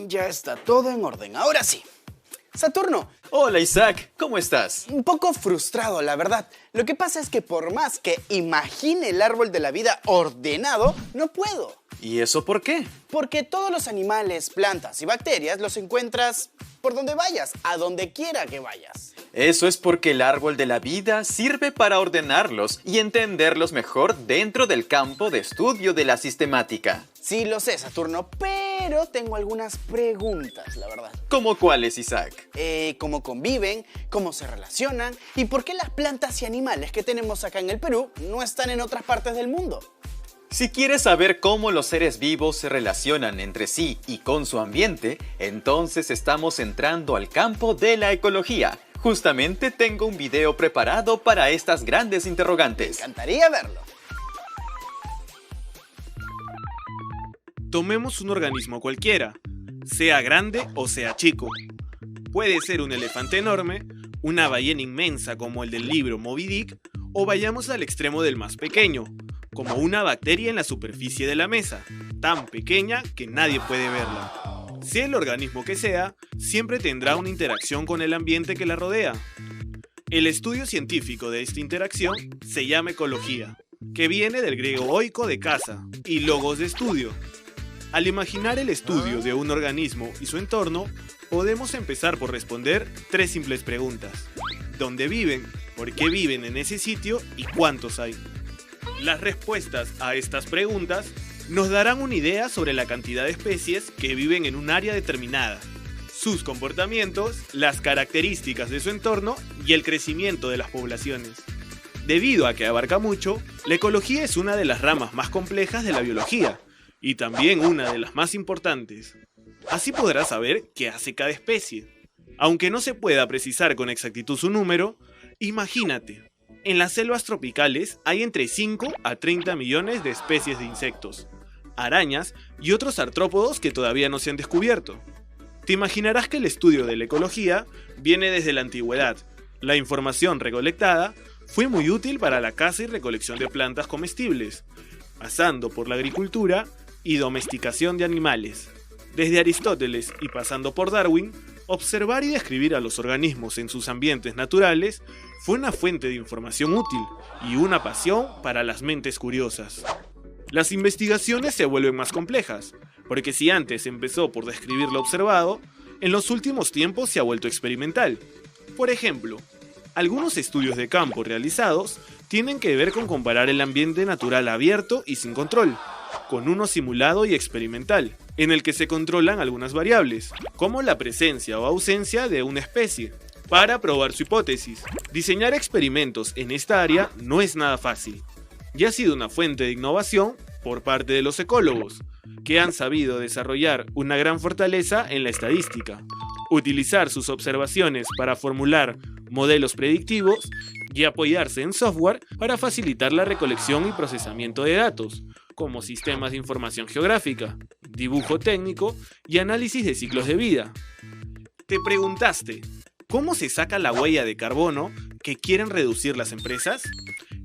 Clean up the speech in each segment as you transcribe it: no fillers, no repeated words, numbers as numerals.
Ya está todo en orden. Ahora sí. Saturno, Hola Isaac, ¿cómo estás? un poco frustrado, la verdad. Lo que pasa es que por más que imagine el árbol de la vida ordenado, no puedo. ¿Y eso por qué? Porque todos los animales, plantas y bacterias los encuentras por donde vayas, a donde quiera que vayas. Eso es porque el árbol de la vida sirve para ordenarlos y entenderlos mejor dentro del campo de estudio de la sistemática. Sí, lo sé, Saturno, pero tengo algunas preguntas, la verdad. ¿Cómo cuáles, Isaac? ¿Cómo conviven? ¿Cómo se relacionan? ¿Y por qué las plantas y animales que tenemos acá en el Perú no están en otras partes del mundo? Si quieres saber cómo los seres vivos se relacionan entre sí y con su ambiente, entonces estamos entrando al campo de la ecología. Justamente tengo un video preparado para estas grandes interrogantes. Me encantaría verlo. Tomemos un organismo cualquiera, sea grande o sea chico. Puede ser un elefante enorme, una ballena inmensa como el del libro Moby Dick, o vayamos al extremo del más pequeño, como una bacteria en la superficie de la mesa, tan pequeña que nadie puede verla. Sea el organismo que sea, siempre tendrá una interacción con el ambiente que la rodea. El estudio científico de esta interacción se llama ecología, que viene del griego oiko de casa y logos de estudio. Al imaginar el estudio de un organismo y su entorno, podemos empezar por responder tres simples preguntas. ¿Dónde viven? ¿Por qué viven en ese sitio? ¿Y cuántos hay? Las respuestas a estas preguntas nos darán una idea sobre la cantidad de especies que viven en un área determinada, sus comportamientos, las características de su entorno y el crecimiento de las poblaciones. Debido a que abarca mucho, la ecología es una de las ramas más complejas de la biología y también una de las más importantes. Así podrás saber qué hace cada especie. Aunque no se pueda precisar con exactitud su número, imagínate. En las selvas tropicales hay entre 5 a 30 millones de especies de insectos, arañas y otros artrópodos que todavía no se han descubierto. Te imaginarás que el estudio de la ecología viene desde la antigüedad. La información recolectada fue muy útil para la caza y recolección de plantas comestibles, pasando por la agricultura y domesticación de animales. Desde Aristóteles y pasando por Darwin, observar y describir a los organismos en sus ambientes naturales fue una fuente de información útil y una pasión para las mentes curiosas. Las investigaciones se vuelven más complejas, porque si antes empezó por describir lo observado, en los últimos tiempos se ha vuelto experimental. Por ejemplo, algunos estudios de campo realizados tienen que ver con comparar el ambiente natural abierto y sin control, con uno simulado y experimental, en el que se controlan algunas variables, como la presencia o ausencia de una especie, para probar su hipótesis. Diseñar experimentos en esta área no es nada fácil, y ha sido una fuente de innovación por parte de los ecólogos, que han sabido desarrollar una gran fortaleza en la estadística, utilizar sus observaciones para formular modelos predictivos y apoyarse en software para facilitar la recolección y procesamiento de datos, como sistemas de información geográfica, dibujo técnico y análisis de ciclos de vida. Te preguntaste, ¿cómo se saca la huella de carbono que quieren reducir las empresas?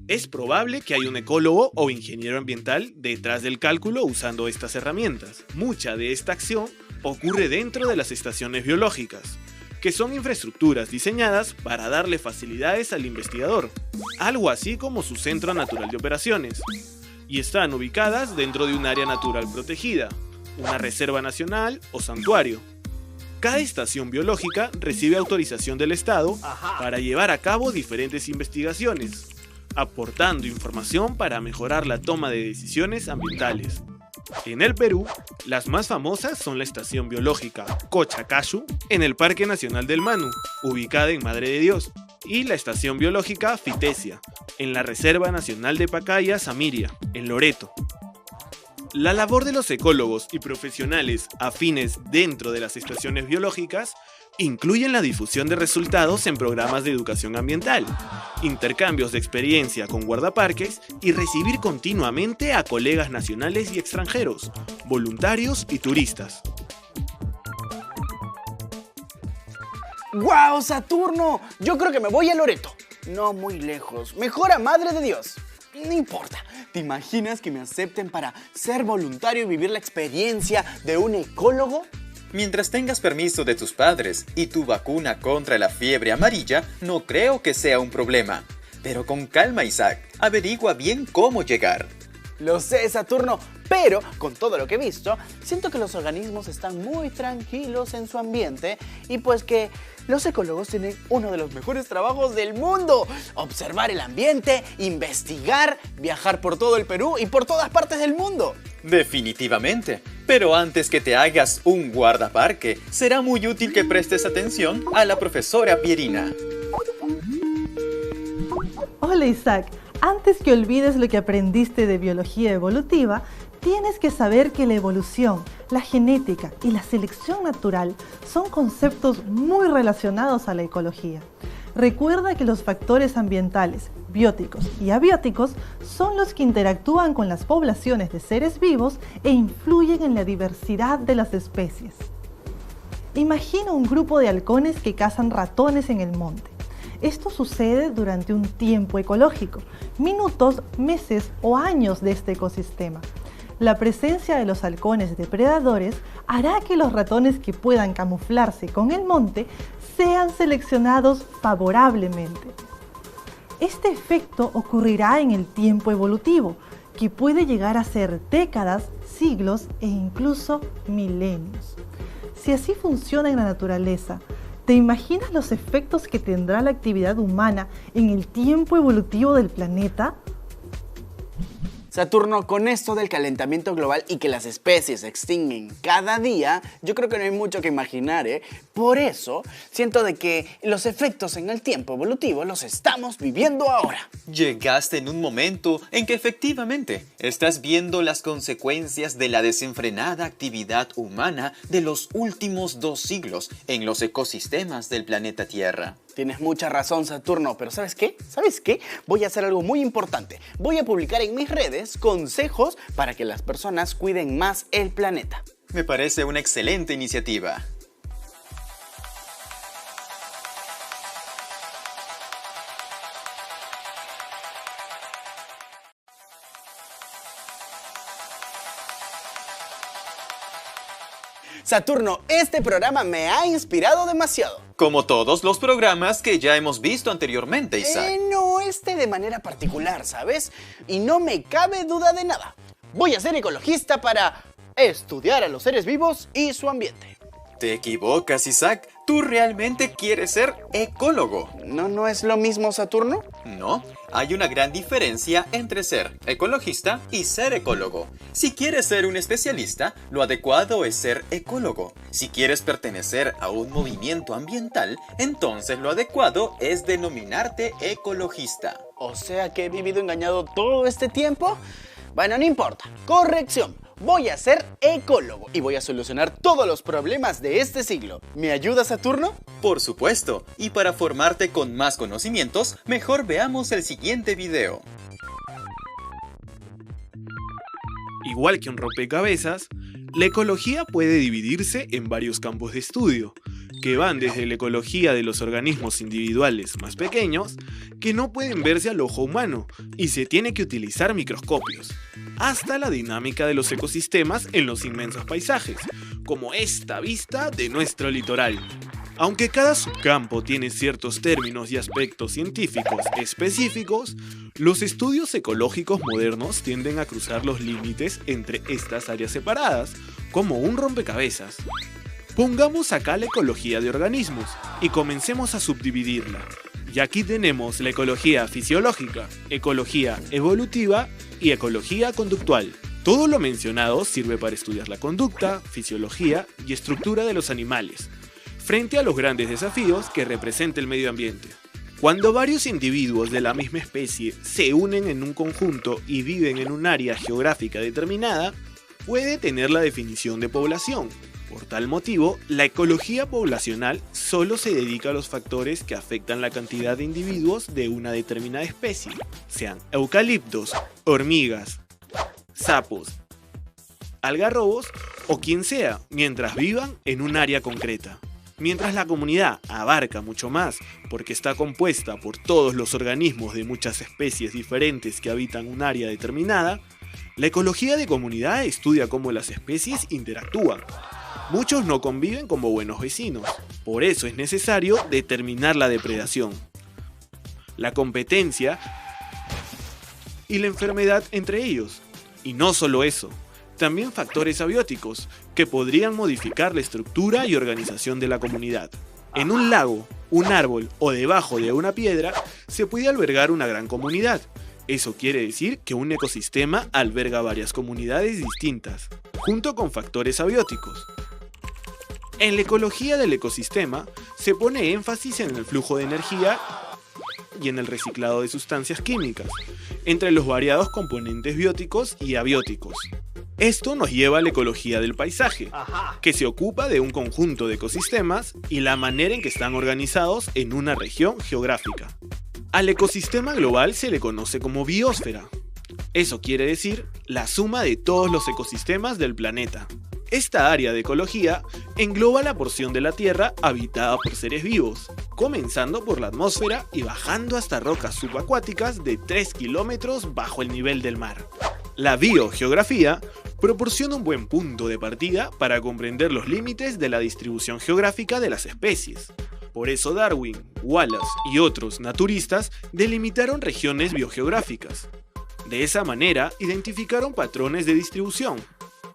Es probable que haya un ecólogo o ingeniero ambiental detrás del cálculo usando estas herramientas. Mucha de esta acción ocurre dentro de las estaciones biológicas, que son infraestructuras diseñadas para darle facilidades al investigador, algo así como su centro natural de operaciones, y están ubicadas dentro de un área natural protegida, una reserva nacional o santuario. Cada estación biológica recibe autorización del Estado para llevar a cabo diferentes investigaciones, aportando información para mejorar la toma de decisiones ambientales. En el Perú, las más famosas son la estación biológica Cochacayu en el Parque Nacional del Manu, ubicada en Madre de Dios, y la estación biológica Fitesia, en la Reserva Nacional de Pacaya Samiria, en Loreto. La labor de los ecólogos y profesionales afines dentro de las estaciones biológicas incluyen la difusión de resultados en programas de educación ambiental, intercambios de experiencia con guardaparques y recibir continuamente a colegas nacionales y extranjeros, voluntarios y turistas. ¡Guau, Saturno! Yo creo que me voy a Loreto. No muy lejos. Mejor a Madre de Dios. No importa. ¿Te imaginas que me acepten para ser voluntario y vivir la experiencia de un ecólogo? Mientras tengas permiso de tus padres y tu vacuna contra la fiebre amarilla, no creo que sea un problema. Pero con calma, Isaac, averigua bien cómo llegar. Lo sé, Saturno, pero con todo lo que he visto, siento que los organismos están muy tranquilos en su ambiente y pues que los ecólogos tienen uno de los mejores trabajos del mundo: observar el ambiente, investigar, viajar por todo el Perú y por todas partes del mundo. Definitivamente. Pero antes que te hagas un guardaparque, será muy útil que prestes atención a la profesora Pierina. Hola Isaac, antes que olvides lo que aprendiste de biología evolutiva, tienes que saber que la evolución, la genética y la selección natural son conceptos muy relacionados a la ecología. Recuerda que los factores ambientales, bióticos y abióticos son los que interactúan con las poblaciones de seres vivos e influyen en la diversidad de las especies. Imagina un grupo de halcones que cazan ratones en el monte. Esto sucede durante un tiempo ecológico, minutos, meses o años de este ecosistema. La presencia de los halcones depredadores hará que los ratones que puedan camuflarse con el monte sean seleccionados favorablemente. Este efecto ocurrirá en el tiempo evolutivo, que puede llegar a ser décadas, siglos e incluso milenios. Si así funciona en la naturaleza, ¿te imaginas los efectos que tendrá la actividad humana en el tiempo evolutivo del planeta? Saturno, con esto del calentamiento global y que las especies se extinguen cada día, yo creo que no hay mucho que imaginar, ¿eh? Por eso, siento de que los efectos en el tiempo evolutivo los estamos viviendo ahora. Llegaste en un momento en que efectivamente estás viendo las consecuencias de la desenfrenada actividad humana de los últimos 2 siglos en los ecosistemas del planeta Tierra. Tienes mucha razón, Saturno, pero ¿sabes qué? ¿Sabes qué? Voy a hacer algo muy importante. Voy a publicar en mis redes consejos para que las personas cuiden más el planeta. Me parece una excelente iniciativa. Saturno, este programa me ha inspirado demasiado. Como todos los programas que ya hemos visto anteriormente, Isaac. No, de manera particular, ¿sabes? Y no me cabe duda de nada. Voy a ser ecologista para estudiar a los seres vivos y su ambiente. Te equivocas, Isaac. ¿Tú realmente quieres ser ecólogo? ¿No es lo mismo, Saturno? No, hay una gran diferencia entre ser ecologista y ser ecólogo. Si quieres ser un especialista, lo adecuado es ser ecólogo. Si quieres pertenecer a un movimiento ambiental, entonces lo adecuado es denominarte ecologista. O sea que he vivido engañado todo este tiempo. Bueno, no importa. Corrección. Voy a ser ecólogo y voy a solucionar todos los problemas de este siglo. ¿Me ayudas, Saturno? Por supuesto. Y para formarte con más conocimientos, mejor veamos el siguiente video. Igual que un rompecabezas, la ecología puede dividirse en varios campos de estudio, que van desde la ecología de los organismos individuales más pequeños, que no pueden verse al ojo humano y se tiene que utilizar microscopios, hasta la dinámica de los ecosistemas en los inmensos paisajes, como esta vista de nuestro litoral. Aunque cada subcampo tiene ciertos términos y aspectos científicos específicos, los estudios ecológicos modernos tienden a cruzar los límites entre estas áreas separadas, como un rompecabezas. Pongamos acá la ecología de organismos y comencemos a subdividirla. Y aquí tenemos la ecología fisiológica, ecología evolutiva y ecología conductual. Todo lo mencionado sirve para estudiar la conducta, fisiología y estructura de los animales, frente a los grandes desafíos que representa el medio ambiente. Cuando varios individuos de la misma especie se unen en un conjunto y viven en un área geográfica determinada, puede tener la definición de población. Por tal motivo, la ecología poblacional solo se dedica a los factores que afectan la cantidad de individuos de una determinada especie, sean eucaliptos, hormigas, sapos, algarrobos o quien sea, mientras vivan en un área concreta. Mientras la comunidad abarca mucho más, porque está compuesta por todos los organismos de muchas especies diferentes que habitan un área determinada, la ecología de comunidad estudia cómo las especies interactúan. Muchos no conviven como buenos vecinos, por eso es necesario determinar la depredación, la competencia y la enfermedad entre ellos. Y no solo eso, también factores abióticos que podrían modificar la estructura y organización de la comunidad. En un lago, un árbol o debajo de una piedra se puede albergar una gran comunidad. Eso quiere decir que un ecosistema alberga varias comunidades distintas, junto con factores abióticos. En la ecología del ecosistema se pone énfasis en el flujo de energía y en el reciclado de sustancias químicas, entre los variados componentes bióticos y abióticos. Esto nos lleva a la ecología del paisaje, que se ocupa de un conjunto de ecosistemas y la manera en que están organizados en una región geográfica. Al ecosistema global se le conoce como biosfera. Eso quiere decir la suma de todos los ecosistemas del planeta. Esta área de ecología engloba la porción de la Tierra habitada por seres vivos, comenzando por la atmósfera y bajando hasta rocas subacuáticas de 3 kilómetros bajo el nivel del mar. La biogeografía proporciona un buen punto de partida para comprender los límites de la distribución geográfica de las especies. Por eso Darwin, Wallace y otros naturistas delimitaron regiones biogeográficas. De esa manera identificaron patrones de distribución.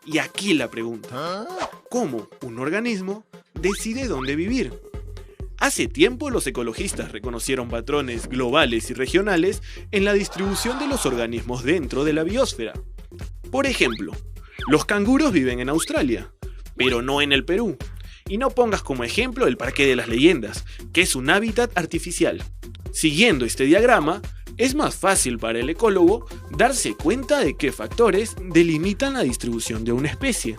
Y aquí la pregunta: ¿cómo un organismo decide dónde vivir? Hace tiempo los ecologistas reconocieron patrones globales y regionales en la distribución de los organismos dentro de la biosfera. Por ejemplo, los canguros viven en Australia, pero no en el Perú. Y no pongas como ejemplo el Parque de las Leyendas, que es un hábitat artificial. Siguiendo este diagrama, es más fácil para el ecólogo darse cuenta de qué factores delimitan la distribución de una especie.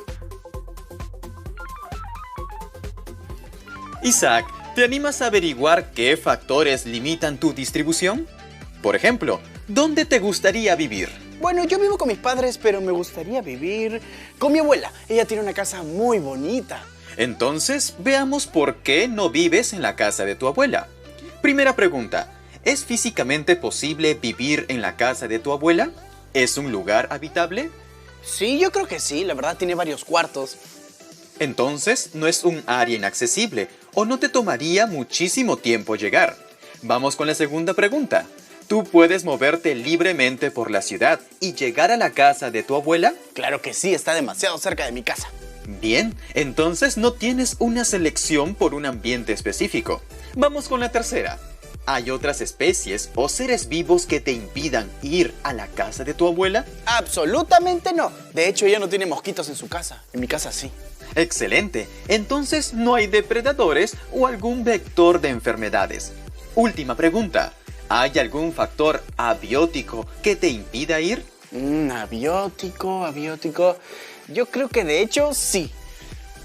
Isaac, ¿te animas a averiguar qué factores limitan tu distribución? Por ejemplo, ¿dónde te gustaría vivir? Bueno, yo vivo con mis padres, pero me gustaría vivir con mi abuela. Ella tiene una casa muy bonita. Entonces, veamos por qué no vives en la casa de tu abuela. Primera pregunta: ¿es físicamente posible vivir en la casa de tu abuela? ¿Es un lugar habitable? Sí, yo creo que sí. La verdad tiene varios cuartos. Entonces, no es un área inaccesible o no te tomaría muchísimo tiempo llegar. Vamos con la segunda pregunta. ¿Tú puedes moverte libremente por la ciudad y llegar a la casa de tu abuela? Claro que sí, está demasiado cerca de mi casa. Bien, entonces no tienes una selección por un ambiente específico. Vamos con la tercera. ¿Hay otras especies o seres vivos que te impidan ir a la casa de tu abuela? Absolutamente no. De hecho, ella no tiene mosquitos en su casa. En mi casa sí. Excelente. Entonces no hay depredadores o algún vector de enfermedades. Última pregunta. ¿Hay algún factor abiótico que te impida ir? Abiótico. Yo creo que de hecho sí.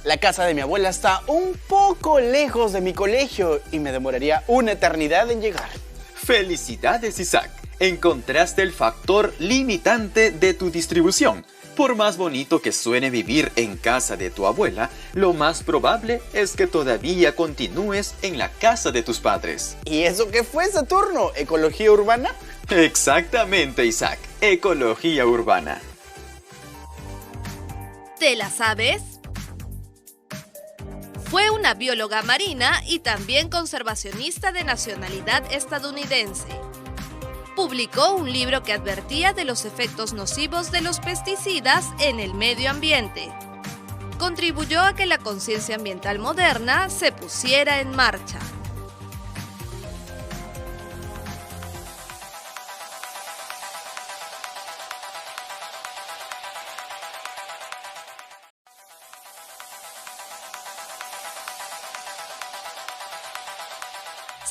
La casa de mi abuela está un poco lejos de mi colegio y me demoraría una eternidad en llegar. ¡Felicidades, Isaac! Encontraste el factor limitante de tu distribución. Por más bonito que suene vivir en casa de tu abuela, lo más probable es que todavía continúes en la casa de tus padres. ¿Y eso qué fue, Saturno? ¿Ecología urbana? Exactamente, Isaac. Ecología urbana. ¿Te la sabes? Fue una bióloga marina y también conservacionista de nacionalidad estadounidense. Publicó un libro que advertía de los efectos nocivos de los pesticidas en el medio ambiente. Contribuyó a que la conciencia ambiental moderna se pusiera en marcha.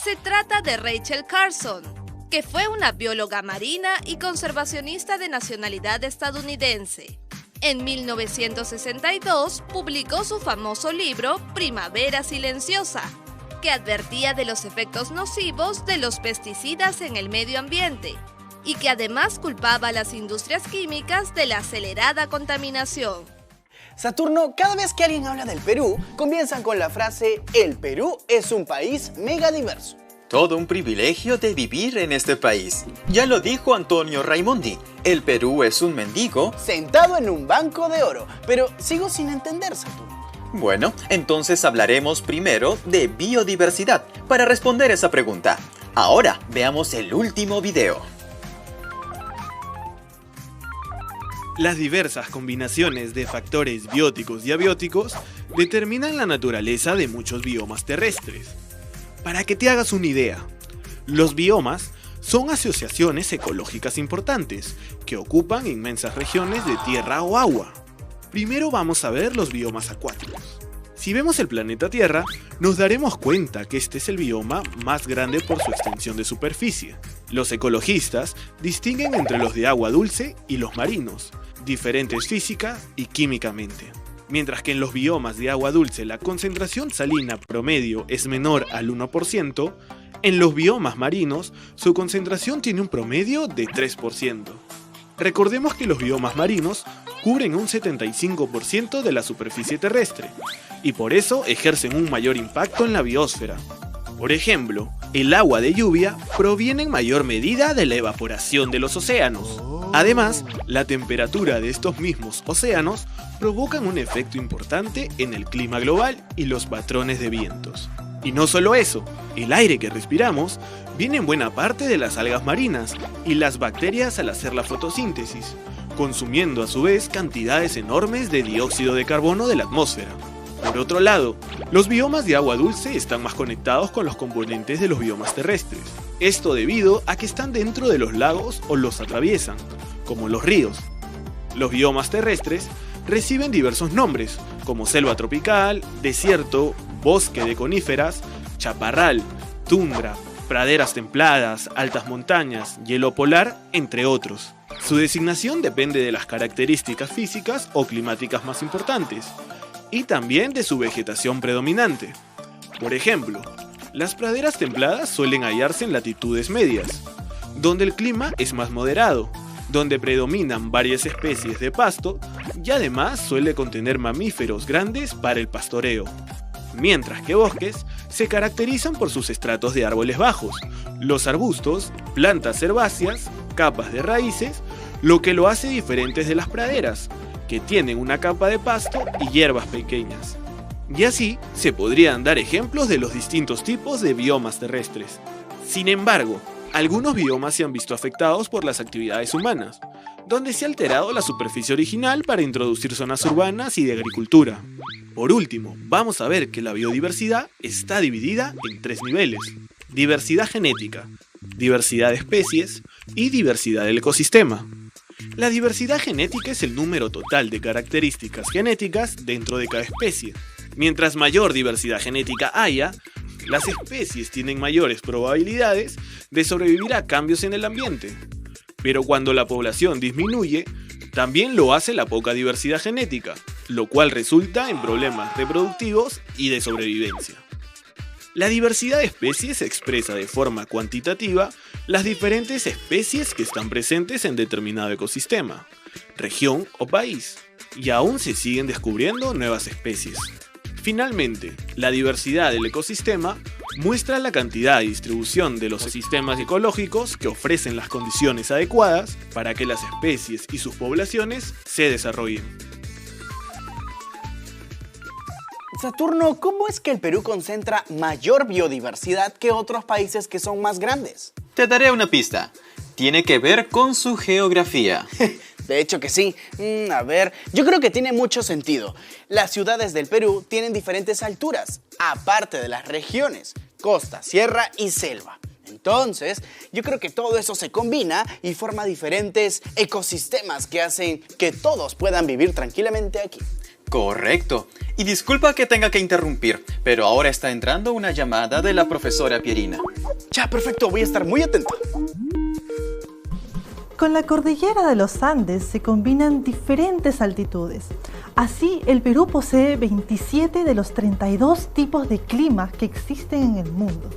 Se trata de Rachel Carson, que fue una bióloga marina y conservacionista de nacionalidad estadounidense. En 1962 publicó su famoso libro Primavera Silenciosa, que advertía de los efectos nocivos de los pesticidas en el medio ambiente y que además culpaba a las industrias químicas de la acelerada contaminación. Saturno, cada vez que alguien habla del Perú, comienzan con la frase: el Perú es un país mega diverso. Todo un privilegio de vivir en este país. Ya lo dijo Antonio Raimondi, el Perú es un mendigo sentado en un banco de oro. Pero sigo sin entender, Saturno. Bueno, entonces hablaremos primero de biodiversidad para responder esa pregunta. Ahora veamos el último video. Las diversas combinaciones de factores bióticos y abióticos determinan la naturaleza de muchos biomas terrestres. Para que te hagas una idea, los biomas son asociaciones ecológicas importantes que ocupan inmensas regiones de tierra o agua. Primero vamos a ver los biomas acuáticos. Si vemos el planeta Tierra, nos daremos cuenta que este es el bioma más grande por su extensión de superficie. Los ecologistas distinguen entre los de agua dulce y los marinos, diferentes física y químicamente. Mientras que en los biomas de agua dulce la concentración salina promedio es menor al 1%, en los biomas marinos su concentración tiene un promedio de 3%. Recordemos que los biomas marinos cubren un 75% de la superficie terrestre y por eso ejercen un mayor impacto en la biosfera. Por ejemplo, el agua de lluvia proviene en mayor medida de la evaporación de los océanos. Además, la temperatura de estos mismos océanos provocan un efecto importante en el clima global y los patrones de vientos. Y no solo eso, el aire que respiramos viene en buena parte de las algas marinas y las bacterias al hacer la fotosíntesis, consumiendo a su vez cantidades enormes de dióxido de carbono de la atmósfera. Por otro lado, los biomas de agua dulce están más conectados con los componentes de los biomas terrestres. Esto debido a que están dentro de los lagos o los atraviesan, como los ríos. Los biomas terrestres reciben diversos nombres, como selva tropical, desierto, bosque de coníferas, chaparral, tundra, praderas templadas, altas montañas, hielo polar, entre otros. Su designación depende de las características físicas o climáticas más importantes, y también de su vegetación predominante. Por ejemplo, las praderas templadas suelen hallarse en latitudes medias, donde el clima es más moderado, donde predominan varias especies de pasto y además suele contener mamíferos grandes para el pastoreo. Mientras que bosques se caracterizan por sus estratos de árboles bajos, los arbustos, plantas herbáceas, capas de raíces, lo que lo hace diferentes de las praderas, que tienen una capa de pasto y hierbas pequeñas. Y así se podrían dar ejemplos de los distintos tipos de biomas terrestres. Sin embargo, algunos biomas se han visto afectados por las actividades humanas, donde se ha alterado la superficie original para introducir zonas urbanas y de agricultura. Por último, vamos a ver que la biodiversidad está dividida en 3 niveles: diversidad genética, diversidad de especies y diversidad del ecosistema. La diversidad genética es el número total de características genéticas dentro de cada especie. Mientras mayor diversidad genética haya, las especies tienen mayores probabilidades de sobrevivir a cambios en el ambiente. Pero cuando la población disminuye, también lo hace la poca diversidad genética, lo cual resulta en problemas reproductivos y de sobrevivencia. La diversidad de especies expresa de forma cuantitativa las diferentes especies que están presentes en determinado ecosistema, región o país, y aún se siguen descubriendo nuevas especies. Finalmente, la diversidad del ecosistema muestra la cantidad y distribución de los sistemas ecológicos que ofrecen las condiciones adecuadas para que las especies y sus poblaciones se desarrollen. Saturno, ¿cómo es que el Perú concentra mayor biodiversidad que otros países que son más grandes? Te daré una pista. Tiene que ver con su geografía. De hecho que sí. A ver, yo creo que tiene mucho sentido. Las ciudades del Perú tienen diferentes alturas, aparte de las regiones, costa, sierra y selva. Entonces, yo creo que todo eso se combina y forma diferentes ecosistemas que hacen que todos puedan vivir tranquilamente aquí. Correcto. Y disculpa que tenga que interrumpir, pero ahora está entrando una llamada de la profesora Pierina. Ya, perfecto, voy a estar muy atento. Con la cordillera de los Andes se combinan diferentes altitudes. Así, el Perú posee 27 de los 32 tipos de climas que existen en el mundo.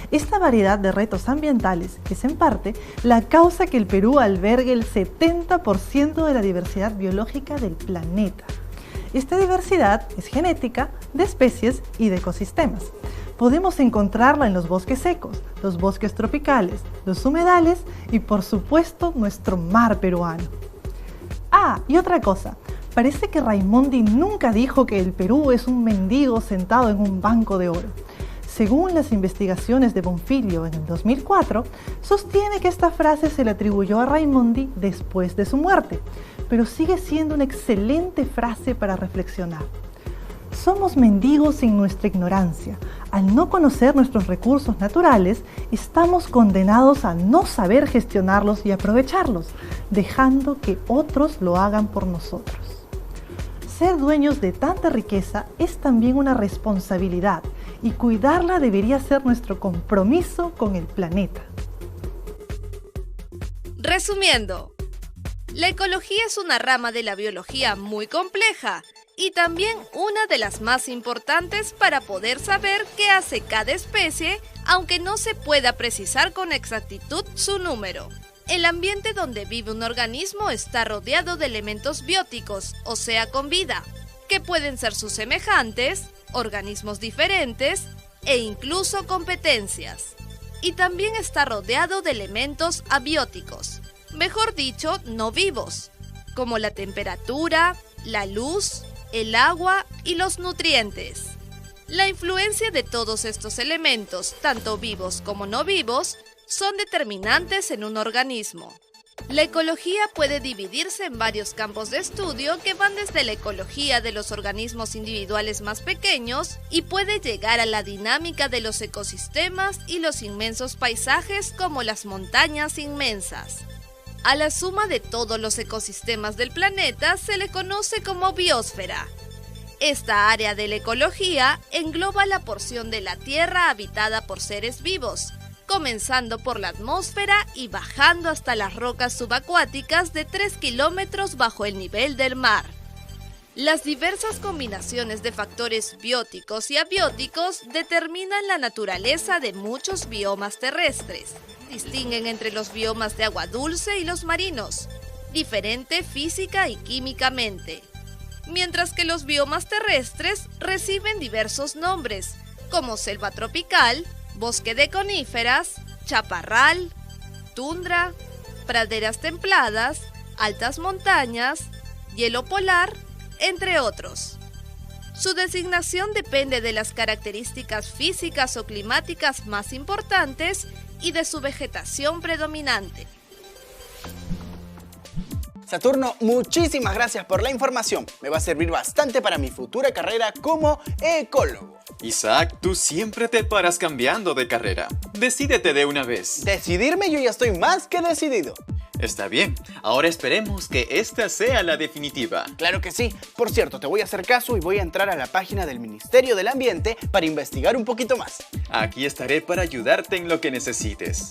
Esta variedad de retos ambientales es en parte la causa que el Perú albergue el 70% de la diversidad biológica del planeta. Esta diversidad es genética, de especies y de ecosistemas. Podemos encontrarla en los bosques secos, los bosques tropicales, los humedales y por supuesto nuestro mar peruano. Ah, y otra cosa, Parece que Raimondi nunca dijo que el Perú es un mendigo sentado en un banco de oro. Según las investigaciones de Bonfiglio en el 2004, sostiene que esta frase se le atribuyó a Raimondi después de su muerte, pero sigue siendo una excelente frase para reflexionar. Somos mendigos en nuestra ignorancia. Al no conocer nuestros recursos naturales, estamos condenados a no saber gestionarlos y aprovecharlos, dejando que otros lo hagan por nosotros. Ser dueños de tanta riqueza es también una responsabilidad y cuidarla debería ser nuestro compromiso con el planeta. Resumiendo, la ecología es una rama de la biología muy compleja y también una de las más importantes para poder saber qué hace cada especie, aunque no se pueda precisar con exactitud su número. El ambiente donde vive un organismo está rodeado de elementos bióticos, o sea, con vida, que pueden ser sus semejantes, organismos diferentes e incluso competencias. Y también está rodeado de elementos abióticos, mejor dicho, no vivos, como la temperatura, la luz, el agua y los nutrientes. La influencia de todos estos elementos, tanto vivos como no vivos, son determinantes en un organismo. La ecología puede dividirse en varios campos de estudio que van desde la ecología de los organismos individuales más pequeños y puede llegar a la dinámica de los ecosistemas y los inmensos paisajes como las montañas inmensas. A la suma de todos los ecosistemas del planeta se le conoce como biosfera. Esta área de la ecología engloba la porción de la Tierra habitada por seres vivos, comenzando por la atmósfera y bajando hasta las rocas subacuáticas de 3 kilómetros bajo el nivel del mar. Las diversas combinaciones de factores bióticos y abióticos determinan la naturaleza de muchos biomas terrestres. Distinguen entre los biomas de agua dulce y los marinos, diferente física y químicamente. Mientras que los biomas terrestres reciben diversos nombres, como selva tropical, bosque de coníferas, chaparral, tundra, praderas templadas, altas montañas, hielo polar, entre otros. Su designación depende de las características físicas o climáticas más importantes y de su vegetación predominante. Saturno, muchísimas gracias por la información. Me va a servir bastante para mi futura carrera como ecólogo. Isaac, tú siempre te paras cambiando de carrera. Decídete de una vez. Decidirme, yo ya estoy más que decidido. Está bien, ahora esperemos que esta sea la definitiva. Claro que sí. Por cierto, te voy a hacer caso y voy a entrar a la página del Ministerio del Ambiente para investigar un poquito más. Aquí estaré para ayudarte en lo que necesites.